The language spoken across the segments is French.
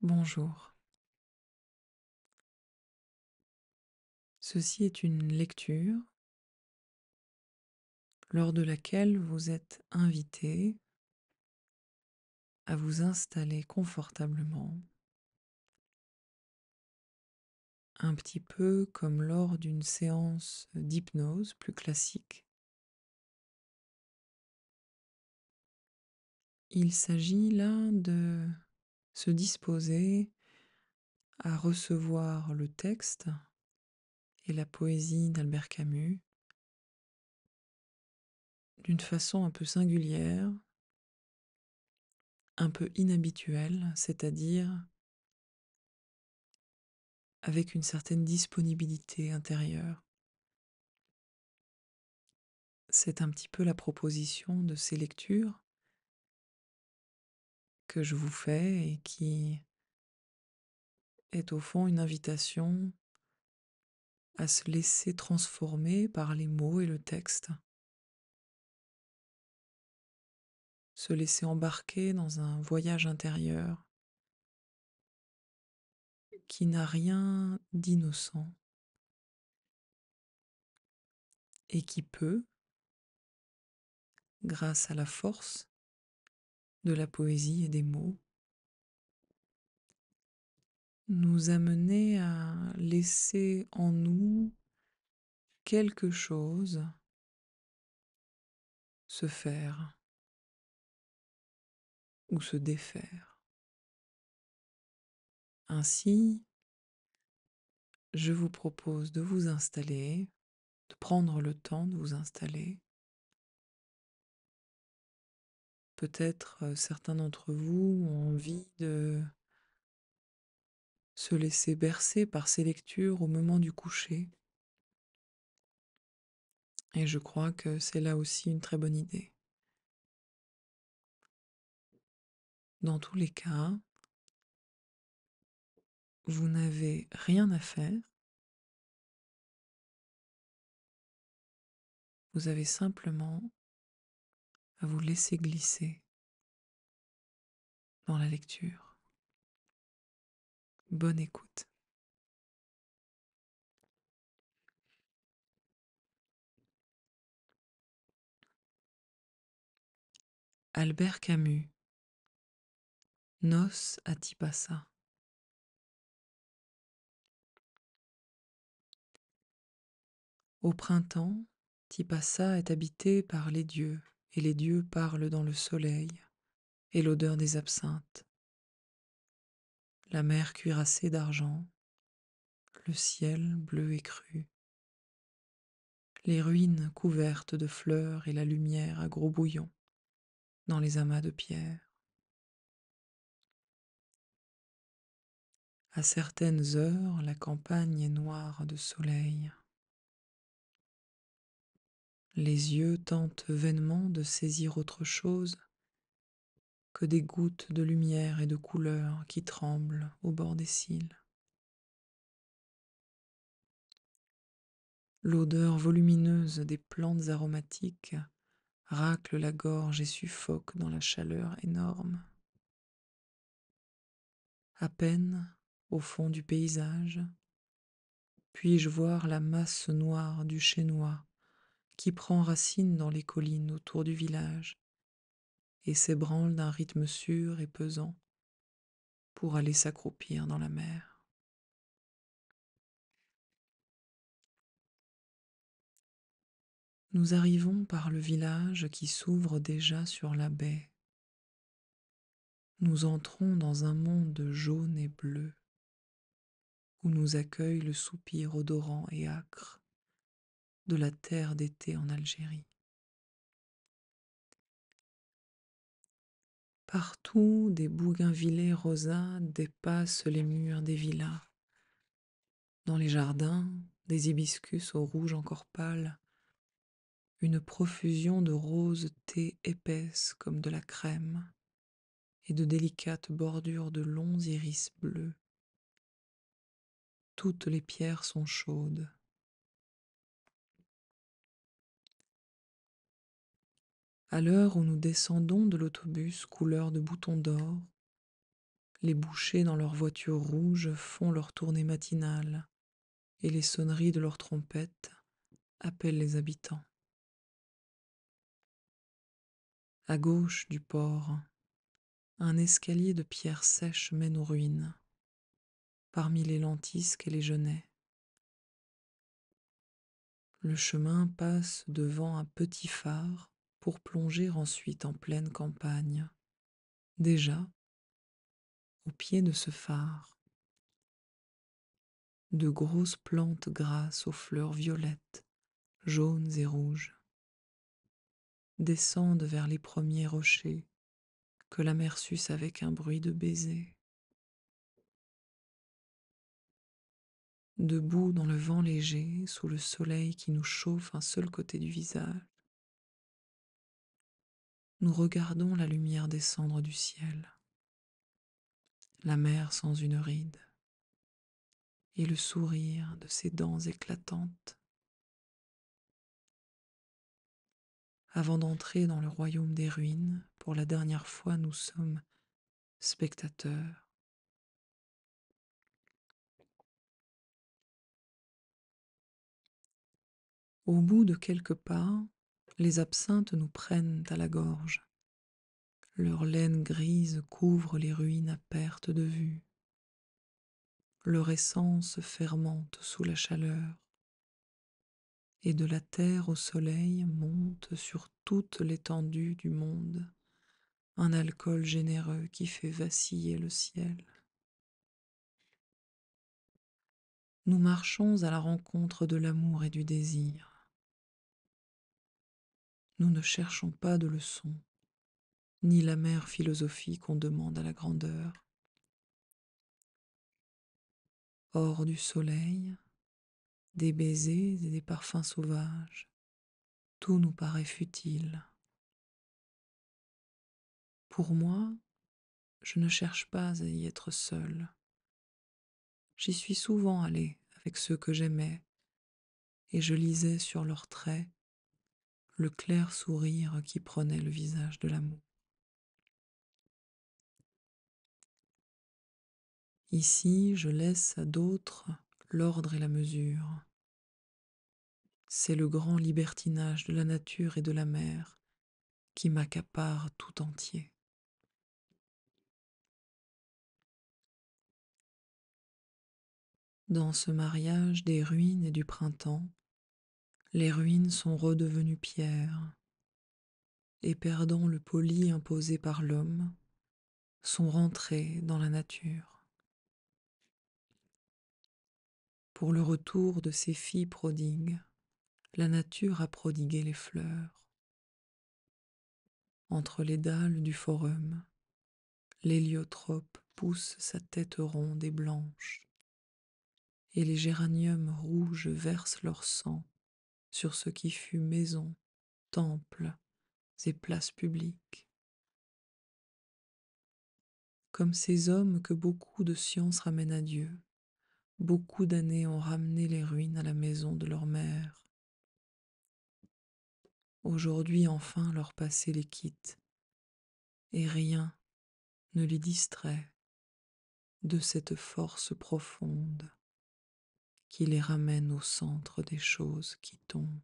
Bonjour. Ceci est une lecture lors de laquelle vous êtes invité à vous installer confortablement, un petit peu comme lors d'une séance d'hypnose plus classique. Il s'agit là de se disposer à recevoir le texte et la poésie d'Albert Camus d'une façon un peu singulière, un peu inhabituelle, c'est-à-dire avec une certaine disponibilité intérieure. C'est un petit peu la proposition de ces lectures que je vous fais et qui est au fond une invitation à se laisser transformer par les mots et le texte, se laisser embarquer dans un voyage intérieur qui n'a rien d'innocent et qui peut, grâce à la force de la poésie et des mots, nous amener à laisser en nous quelque chose se faire ou se défaire. Ainsi, je vous propose de vous installer, de prendre le temps de vous installer. Peut-être certains d'entre vous ont envie de se laisser bercer par ces lectures au moment du coucher. Et je crois que c'est là aussi une très bonne idée. Dans tous les cas, vous n'avez rien à faire. Vous avez simplement à vous laisser glisser dans la lecture. Bonne écoute. Albert Camus, Noces à Tipasa. Au printemps, Tipasa est habité par les dieux, et les dieux parlent dans le soleil et l'odeur des absinthes. La mer cuirassée d'argent, le ciel bleu et cru, les ruines couvertes de fleurs et la lumière à gros bouillons dans les amas de pierre. À certaines heures, la campagne est noire de soleil. Les yeux tentent vainement de saisir autre chose que des gouttes de lumière et de couleur qui tremblent au bord des cils. L'odeur volumineuse des plantes aromatiques racle la gorge et suffoque dans la chaleur énorme. À peine, au fond du paysage, puis-je voir la masse noire du chénois qui prend racine dans les collines autour du village et s'ébranle d'un rythme sûr et pesant pour aller s'accroupir dans la mer. Nous arrivons par le village qui s'ouvre déjà sur la baie. Nous entrons dans un monde jaune et bleu, où nous accueille le soupir odorant et âcre de la terre d'été en Algérie. Partout, des bougainvillées rosades dépassent les murs des villas. Dans les jardins, des hibiscus au rouge encore pâle, une profusion de roses thé épaisses comme de la crème et de délicates bordures de longs iris bleus. Toutes les pierres sont chaudes. À l'heure où nous descendons de l'autobus couleur de boutons d'or, Les bouchers dans leurs voitures rouges font leur tournée matinale et les sonneries de leurs trompettes appellent les habitants. À gauche du port, un escalier de pierres sèches mène aux ruines, parmi les lentisques et les genêts. Le chemin passe devant un petit phare pour plonger ensuite en pleine campagne. Déjà, au pied de ce phare, de grosses plantes grasses aux fleurs violettes, jaunes et rouges descendent vers les premiers rochers que la mer suce avec un bruit de baisers. Debout dans le vent léger, sous le soleil qui nous chauffe un seul côté du visage, nous regardons la lumière descendre du ciel, la mer sans une ride, et le sourire de ses dents éclatantes. Avant d'entrer dans le royaume des ruines, pour la dernière fois, nous sommes spectateurs. Au bout de quelques pas, les absinthes nous prennent à la gorge. Leur laine grise couvre les ruines à perte de vue. Leur essence fermente sous la chaleur. Et de la terre au soleil monte sur toute l'étendue du monde un alcool généreux qui fait vaciller le ciel. Nous marchons à la rencontre de l'amour et du désir. Nous ne cherchons pas de leçons, ni la mère philosophie qu'on demande à la grandeur. Hors du soleil, des baisers et des parfums sauvages, tout nous paraît futile. Pour moi, je ne cherche pas à y être seul. J'y suis souvent allée avec ceux que j'aimais, et je lisais sur leurs traits le clair sourire qui prenait le visage de l'amour. Ici, je laisse à d'autres l'ordre et la mesure. C'est le grand libertinage de la nature et de la mer qui m'accapare tout entier. Dans ce mariage des ruines et du printemps, les ruines sont redevenues pierres et perdant le poli imposé par l'homme, sont rentrées dans la nature. Pour le retour de ses filles prodigues, la nature a prodigué les fleurs. Entre les dalles du forum, l'héliotrope pousse sa tête ronde et blanche, et les géraniums rouges versent leur sang sur ce qui fut maison, temple et place publique. Comme ces hommes que beaucoup de sciences ramènent à Dieu, beaucoup d'années ont ramené les ruines à la maison de leur mère. Aujourd'hui enfin leur passé les quitte, et rien ne les distrait de cette force profonde qui les ramène au centre des choses qui tombent.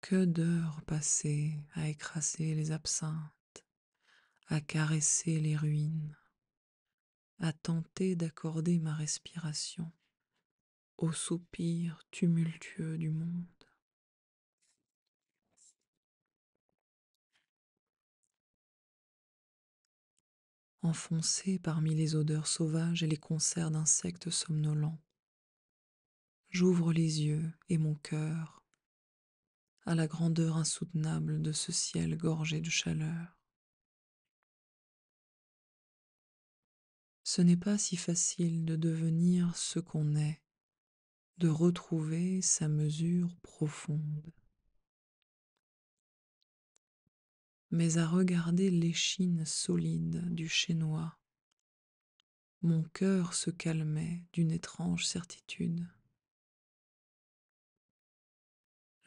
Que d'heures passées à écraser les absinthes, à caresser les ruines, à tenter d'accorder ma respiration aux soupirs tumultueux du monde. Enfoncé parmi les odeurs sauvages et les concerts d'insectes somnolents, j'ouvre les yeux et mon cœur à la grandeur insoutenable de ce ciel gorgé de chaleur. Ce n'est pas si facile de devenir ce qu'on est, de retrouver sa mesure profonde. Mais à regarder l'échine solide du chénois, mon cœur se calmait d'une étrange certitude.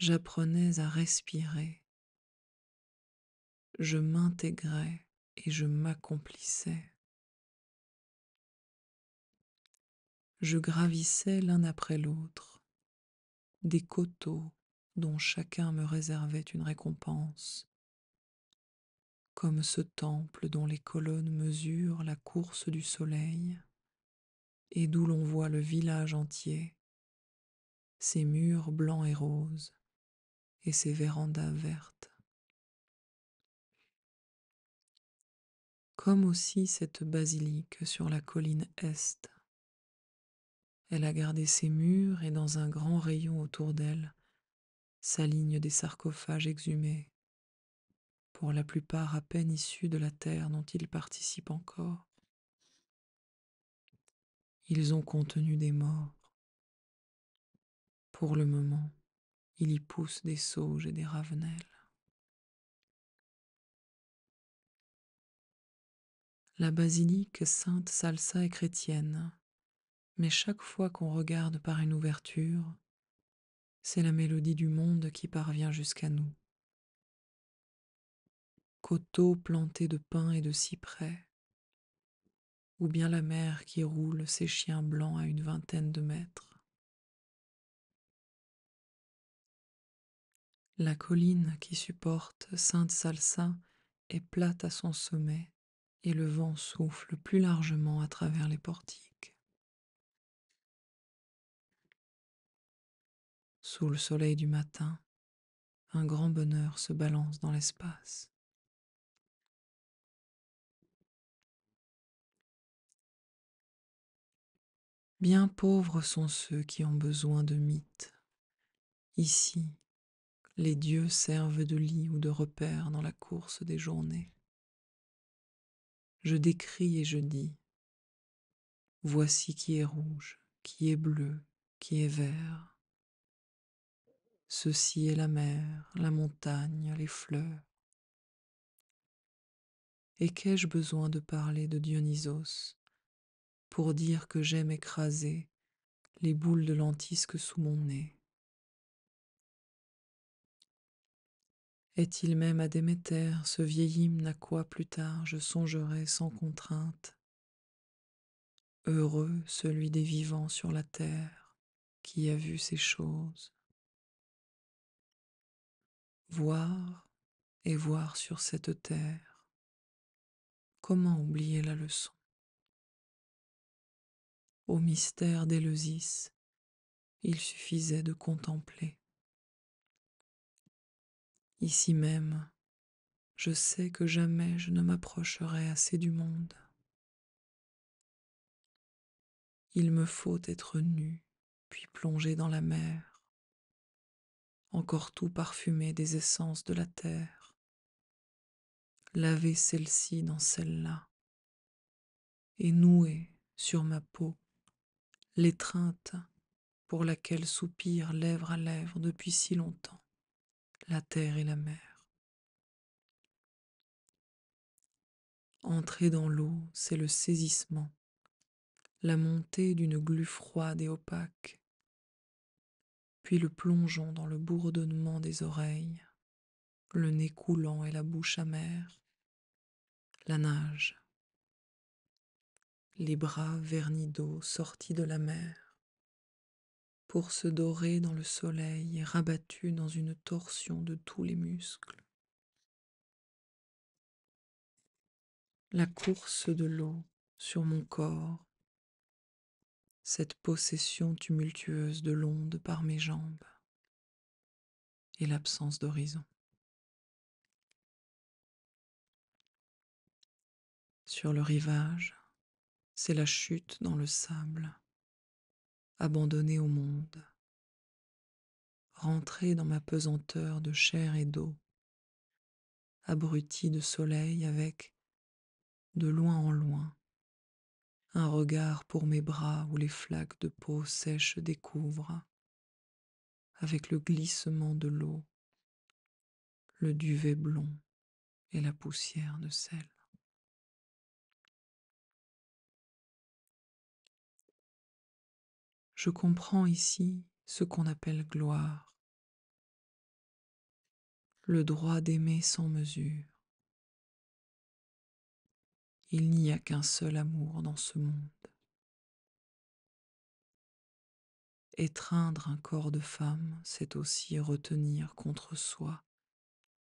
j'apprenais à respirer, je m'intégrais et je m'accomplissais. Je gravissais l'un après l'autre des coteaux dont chacun me réservait une récompense, comme ce temple dont les colonnes mesurent la course du soleil et d'où l'on voit le village entier, ses murs blancs et roses et ses vérandas vertes. Comme aussi cette basilique sur la colline est. Elle a gardé ses murs et dans un grand rayon autour d'elle s'alignent des sarcophages exhumés, pour la plupart à peine issus de la terre dont ils participent encore. Ils ont contenu des morts. Pour le moment, il y pousse des sauges et des ravenelles. La basilique Sainte Salsa est chrétienne, mais chaque fois qu'on regarde par une ouverture, c'est la mélodie du monde qui parvient jusqu'à nous. Coteaux plantés de pins et de cyprès, ou bien la mer qui roule ses chiens blancs à une vingtaine de mètres. La colline qui supporte Sainte Salsa est plate à son sommet et le vent souffle plus largement à travers les portiques. Sous le soleil du matin, un grand bonheur se balance dans l'espace. Bien pauvres sont ceux qui ont besoin de mythes. Ici, les dieux servent de lit ou de repère dans la course des journées. Je décris et je dis, voici qui est rouge, qui est bleu, qui est vert. Ceci est la mer, la montagne, les fleurs. Et qu'ai-je besoin de parler de Dionysos pour dire que j'aime écraser les boules de lentisque sous mon nez? Est-il même à Déméter ce vieil hymne à quoi plus tard je songerai sans contrainte? Heureux celui des vivants sur la terre qui a vu ces choses. Voir et voir sur cette terre, comment oublier la leçon? Au mystère d'Éleusis, il suffisait de contempler. Ici même, je sais que jamais je ne m'approcherai assez du monde. Il me faut être nu, puis plonger dans la mer, encore tout parfumé des essences de la terre, laver celle-ci dans celle-là, et nouer sur ma peau l'étreinte pour laquelle soupirent lèvre à lèvre depuis si longtemps la terre et la mer. Entrer dans l'eau, c'est le saisissement, la montée d'une glu froide et opaque, puis le plongeon dans le bourdonnement des oreilles, le nez coulant et la bouche amère, la nage, les bras vernis d'eau sortis de la mer, pour se dorer dans le soleil et rabattus dans une torsion de tous les muscles. La course de l'eau sur mon corps, cette possession tumultueuse de l'onde par mes jambes et l'absence d'horizon. Sur le rivage, c'est la chute dans le sable, abandonné au monde, rentré dans ma pesanteur de chair et d'eau, abruti de soleil avec, de loin en loin, un regard pour mes bras où les flaques de peau sèche découvrent, avec le glissement de l'eau, le duvet blond et la poussière de sel. Je comprends ici ce qu'on appelle gloire, le droit d'aimer sans mesure. Il n'y a qu'un seul amour dans ce monde. Étreindre un corps de femme, c'est aussi retenir contre soi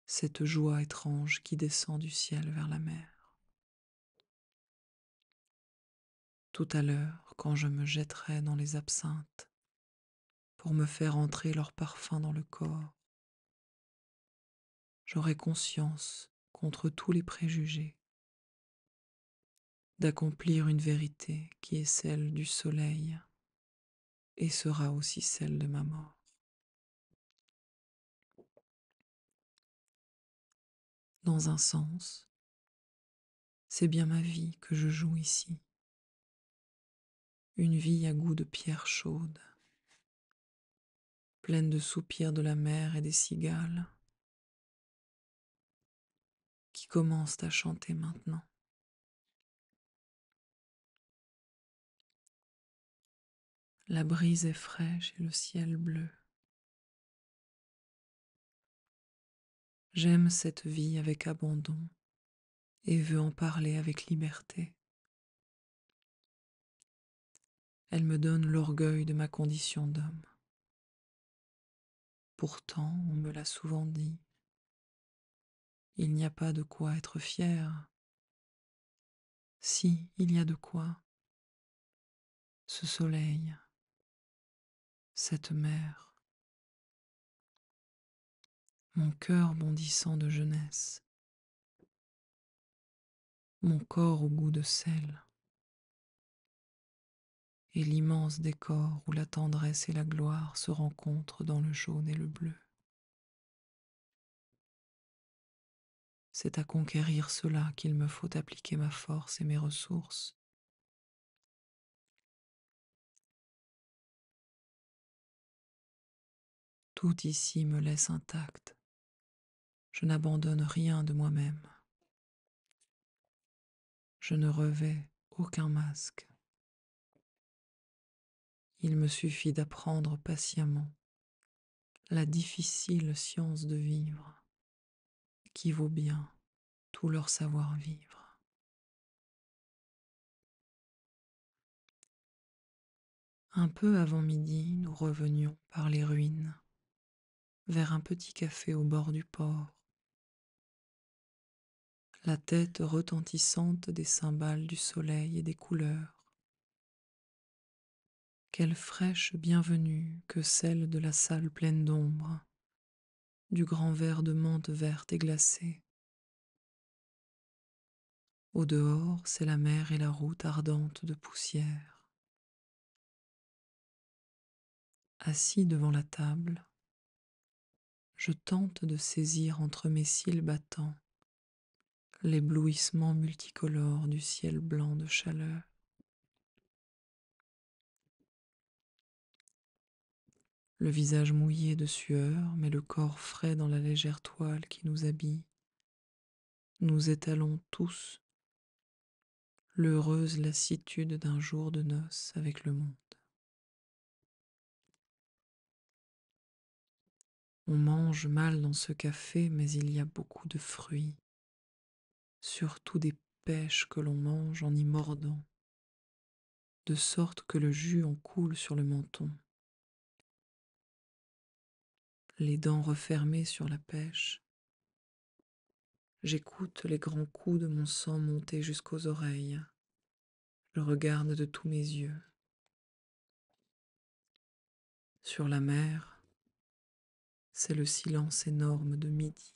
cette joie étrange qui descend du ciel vers la mer. Tout à l'heure, quand je me jetterai dans les absinthes pour me faire entrer leur parfum dans le corps, j'aurai conscience, contre tous les préjugés, d'accomplir une vérité qui est celle du soleil et sera aussi celle de ma mort. Dans un sens, c'est bien ma vie que je joue ici, une vie à goût de pierre chaude, pleine de soupirs de la mer et des cigales, qui commencent à chanter maintenant. La brise est fraîche et le ciel bleu. J'aime cette vie avec abandon et veux en parler avec liberté. Elle me donne l'orgueil de ma condition d'homme. Pourtant, on me l'a souvent dit, il n'y a pas de quoi être fier. Si, il y a de quoi. Ce soleil, cette mer, mon cœur bondissant de jeunesse, mon corps au goût de sel, et l'immense décor où la tendresse et la gloire se rencontrent dans le jaune et le bleu. C'est à conquérir cela qu'il me faut appliquer ma force et mes ressources. Tout ici me laisse intact. Je n'abandonne rien de moi-même. Je ne revais aucun masque. Il me suffit d'apprendre patiemment la difficile science de vivre qui vaut bien tout leur savoir-vivre. Un peu avant midi, nous revenions par les ruines vers un petit café au bord du port, la tête retentissante des cymbales du soleil et des couleurs. Quelle fraîche bienvenue que celle de la salle pleine d'ombre, du grand verre de menthe verte et glacée. Au dehors, c'est la mer et la route ardente de poussière. Assis devant la table, je tente de saisir entre mes cils battants l'éblouissement multicolore du ciel blanc de chaleur. Le visage mouillé de sueur, mais le corps frais dans la légère toile qui nous habille. Nous étalons tous l'heureuse lassitude d'un jour de noces avec le monde. On mange mal dans ce café, mais il y a beaucoup de fruits, surtout des pêches que l'on mange en y mordant, de sorte que le jus en coule sur le menton. Les dents refermées sur la pêche, j'écoute les grands coups de mon sang monter jusqu'aux oreilles. Je regarde de tous mes yeux. Sur la mer, c'est le silence énorme de midi.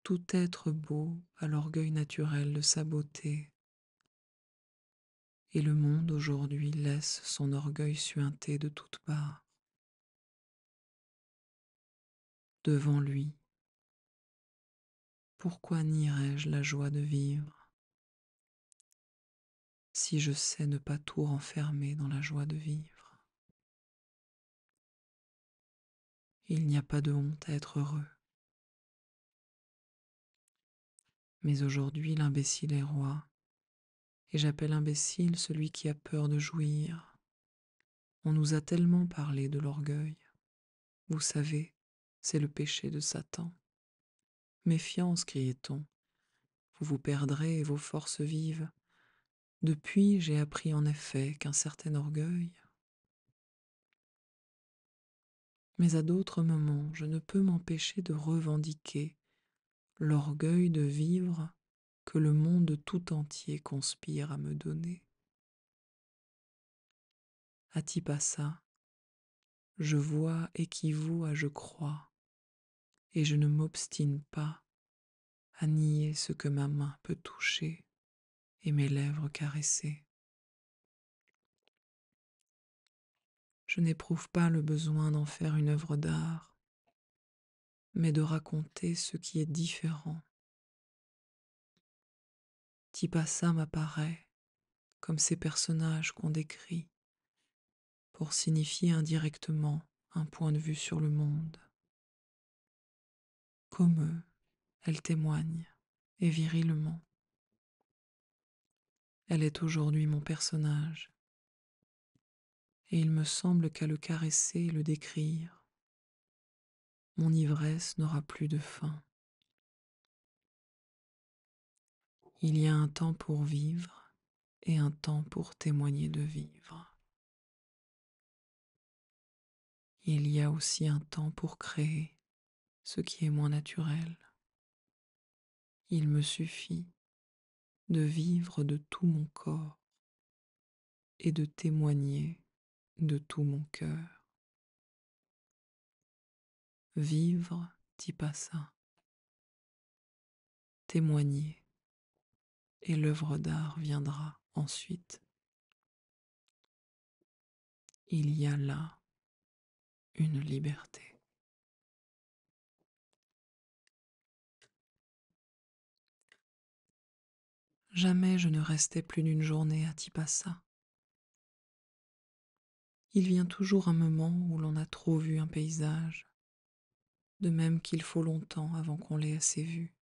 Tout être beau a l'orgueil naturel de sa beauté, et le monde aujourd'hui laisse son orgueil suinter de toutes parts. Devant lui, pourquoi nierais-je la joie de vivre si je sais ne pas tout renfermer dans la joie de vivre? Il n'y a pas de honte à être heureux. Mais aujourd'hui l'imbécile est roi, et j'appelle imbécile celui qui a peur de jouir. On nous a tellement parlé de l'orgueil. Vous savez, c'est le péché de Satan. Méfiance, criait-on, vous vous perdrez et vos forces vives. Depuis, j'ai appris en effet qu'un certain orgueil, mais à d'autres moments, je ne peux m'empêcher de revendiquer l'orgueil de vivre que le monde tout entier conspire à me donner. Atipassa, je vois équivaut à je crois, et je ne m'obstine pas à nier ce que ma main peut toucher et mes lèvres caresser. Je n'éprouve pas le besoin d'en faire une œuvre d'art, mais de raconter ce qui est différent. Tipassa m'apparaît comme ces personnages qu'on décrit pour signifier indirectement un point de vue sur le monde. Comme eux, elle témoigne, et virilement. Elle est aujourd'hui mon personnage, et il me semble qu'à le caresser et le décrire, mon ivresse n'aura plus de fin. Il y a un temps pour vivre et un temps pour témoigner de vivre. Il y a aussi un temps pour créer ce qui est moins naturel. Il me suffit de vivre de tout mon corps et de témoigner de tout mon cœur. Vivre, Tipassa, témoigner, et l'œuvre d'art viendra ensuite. Il y a là une liberté. Jamais je ne restais plus d'une journée à Tipassa. Il vient toujours un moment où l'on a trop vu un paysage, de même qu'il faut longtemps avant qu'on l'ait assez vu.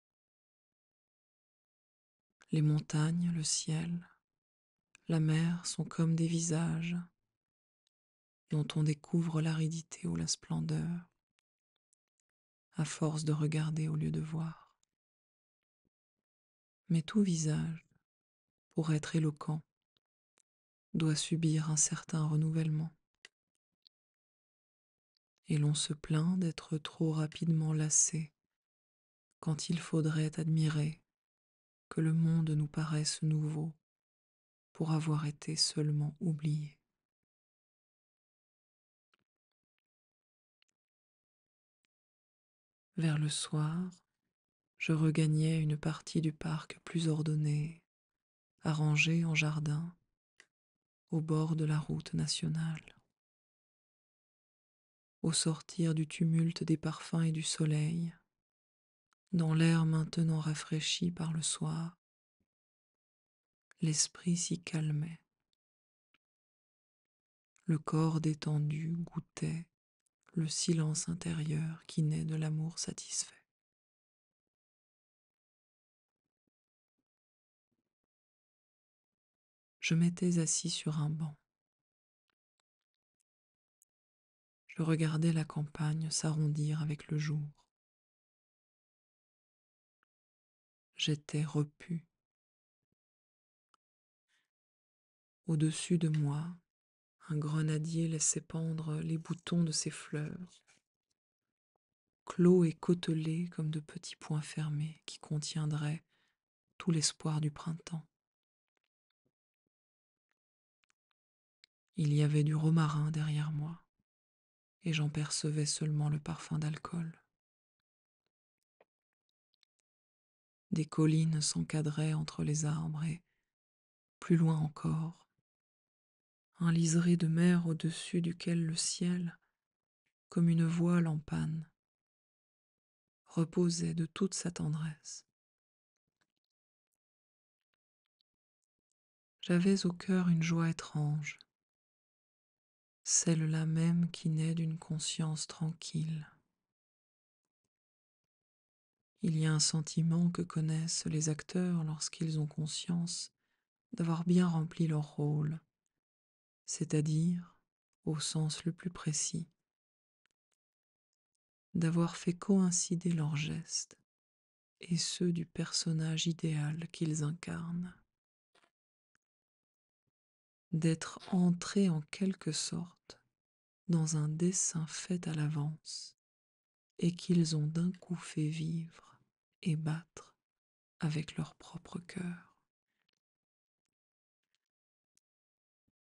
Les montagnes, le ciel, la mer sont comme des visages dont on découvre l'aridité ou la splendeur, à force de regarder au lieu de voir. Mais tout visage, pour être éloquent, doit subir un certain renouvellement. Et l'on se plaint d'être trop rapidement lassé quand il faudrait admirer que le monde nous paraisse nouveau pour avoir été seulement oublié. Vers le soir, je regagnais une partie du parc plus ordonnée, arrangée en jardin, au bord de la route nationale. Au sortir du tumulte des parfums et du soleil, dans l'air maintenant rafraîchi par le soir, l'esprit s'y calmait. Le corps détendu goûtait le silence intérieur qui naît de l'amour satisfait. Je m'étais assis sur un banc. Je regardais la campagne s'arrondir avec le jour. J'étais repu. Au-dessus de moi, un grenadier laissait pendre les boutons de ses fleurs, clos et côtelés comme de petits poings fermés qui contiendraient tout l'espoir du printemps. Il y avait du romarin derrière moi, et j'en percevais seulement le parfum d'alcool. Des collines s'encadraient entre les arbres et, plus loin encore, un liseré de mer au-dessus duquel le ciel, comme une voile en panne, reposait de toute sa tendresse. J'avais au cœur une joie étrange, celle-là même qui naît d'une conscience tranquille. Il y a un sentiment que connaissent les acteurs lorsqu'ils ont conscience d'avoir bien rempli leur rôle, c'est-à-dire, au sens le plus précis, d'avoir fait coïncider leurs gestes et ceux du personnage idéal qu'ils incarnent, d'être entrés en quelque sorte dans un dessein fait à l'avance et qu'ils ont d'un coup fait vivre et battre avec leur propre cœur.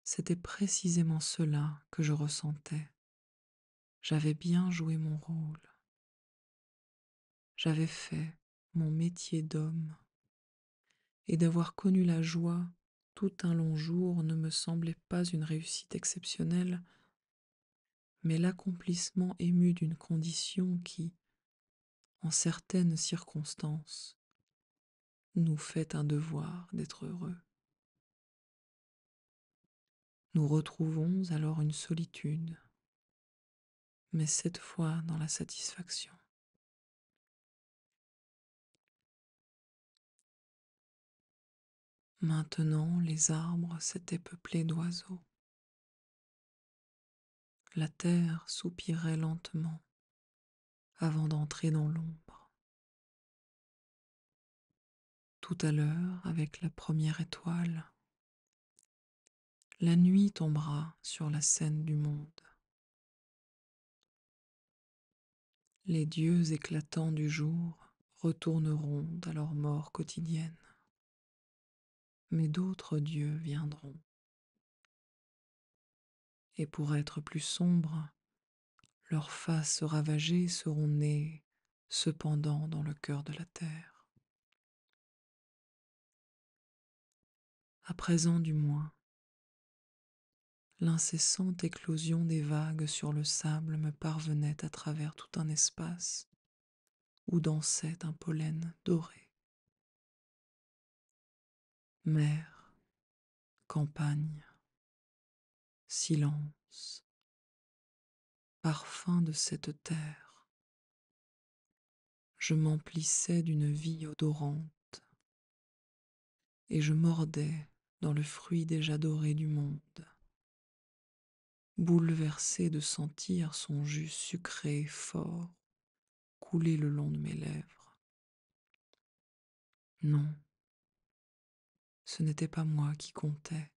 C'était précisément cela que je ressentais. J'avais bien joué mon rôle. J'avais fait mon métier d'homme. Et d'avoir connu la joie tout un long jour ne me semblait pas une réussite exceptionnelle, mais l'accomplissement ému d'une condition qui, en certaines circonstances, nous fait un devoir d'être heureux. Nous retrouvons alors une solitude, mais cette fois dans la satisfaction. Maintenant, les arbres s'étaient peuplés d'oiseaux. La terre soupirait lentement avant d'entrer dans l'ombre. Tout à l'heure, avec la première étoile, la nuit tombera sur la scène du monde. Les dieux éclatants du jour retourneront à leur mort quotidienne, mais d'autres dieux viendront. Et pour être plus sombres, leurs faces ravagées seront nées cependant dans le cœur de la terre. À présent du moins, l'incessante éclosion des vagues sur le sable me parvenait à travers tout un espace où dansait un pollen doré. Mer, campagne, silence, parfum de cette terre, je m'emplissais d'une vie odorante et je mordais dans le fruit déjà doré du monde, bouleversé de sentir son jus sucré fort couler le long de mes lèvres. Non, ce n'était pas moi qui comptais,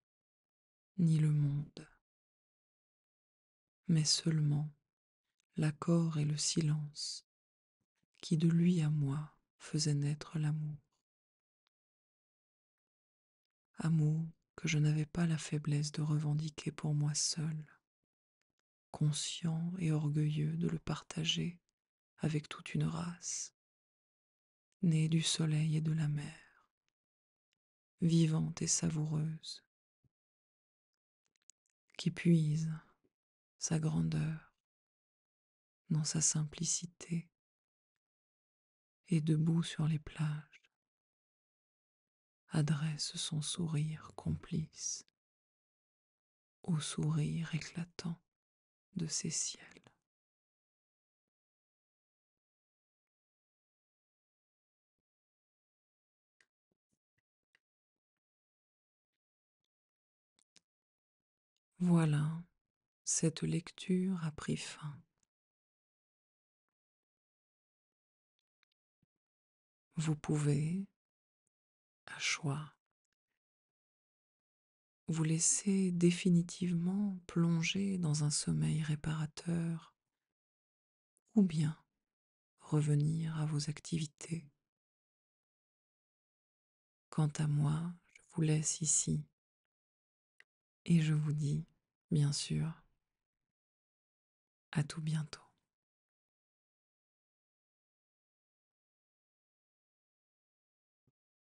ni le monde, mais seulement l'accord et le silence qui de lui à moi faisaient naître l'amour. Amour que je n'avais pas la faiblesse de revendiquer pour moi seul, conscient et orgueilleux de le partager avec toute une race, née du soleil et de la mer, vivante et savoureuse, qui puise sa grandeur dans sa simplicité et debout sur les plages, adresse son sourire complice au sourire éclatant de ces ciels. Voilà, cette lecture a pris fin. Vous pouvez, à choix, vous laisser définitivement plonger dans un sommeil réparateur ou bien revenir à vos activités. Quant à moi, je vous laisse ici et je vous dis, bien sûr, à tout bientôt.